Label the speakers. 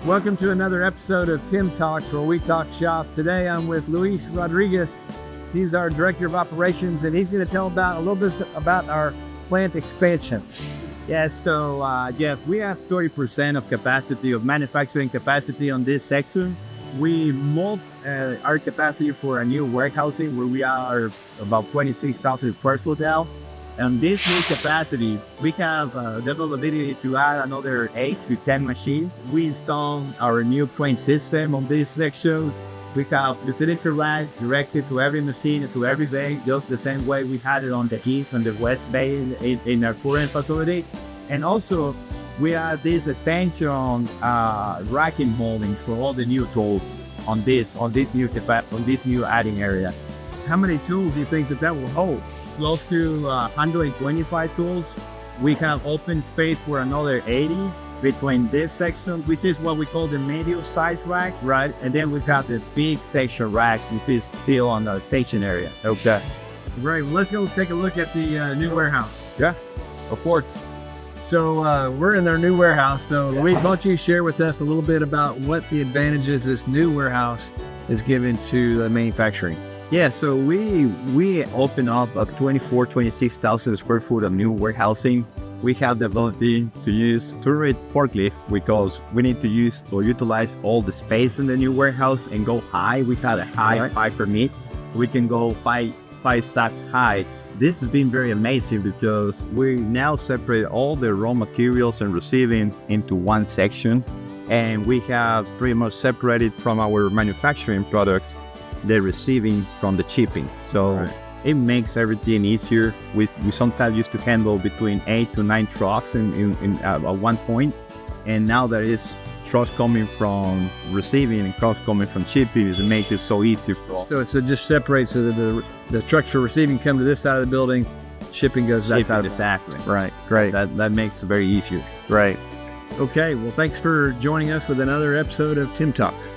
Speaker 1: Welcome to another episode of Tim Talks, where we talk shop. Today I'm with Luis Rodriguez. He's our Director of Operations, and he's going to tell a little bit about our plant expansion.
Speaker 2: Yes, so Jeff, we have 30% of capacity of manufacturing capacity on this section. We moved our capacity for a new warehousing where we are about 26,000 square foot now. And this new capacity, we have the ability to add another 8 to 10 machines. We installed our new crane system on this section. We have utility racks directed to every machine and to every bay, just the same way we had it on the east and the west bay in our current facility. And also, we have this attention racking moldings for all the new tools on this new adding area.
Speaker 1: How many tools do you think that will hold?
Speaker 2: Close to 125 tools. We have open space for another 80 between this section, which is what we call the medium-sized rack, right? And then we've got the big section rack, which is still on the station area.
Speaker 1: Okay. Great. Well, let's go take a look at the new warehouse.
Speaker 2: Yeah, of course.
Speaker 1: So we're in our new warehouse. So Luis, why don't you share with us a little bit about what the advantages this new warehouse is giving to manufacturing?
Speaker 2: Yeah, so we open up a 26,000 square foot of new warehousing. We have the ability to use turret forklift because we need to use or utilize all the space in the new warehouse and go high. We have a high permit. We can go five stacks high. This has been very amazing because we now separate all the raw materials and receiving into one section, and we have pretty much separated from our manufacturing products the receiving from the shipping. So it makes everything easier. We sometimes used to handle between 8 to 9 trucks at one point, and now there is trucks coming from receiving and trucks coming from shipping. It makes it so easy for us.
Speaker 1: So it just separates so that the trucks for receiving come to this side of the building, shipping goes that side.
Speaker 2: Exactly.
Speaker 1: Right. Great.
Speaker 2: That makes it very easier.
Speaker 1: Right. Okay. Well, thanks for joining us with another episode of Tim Talks.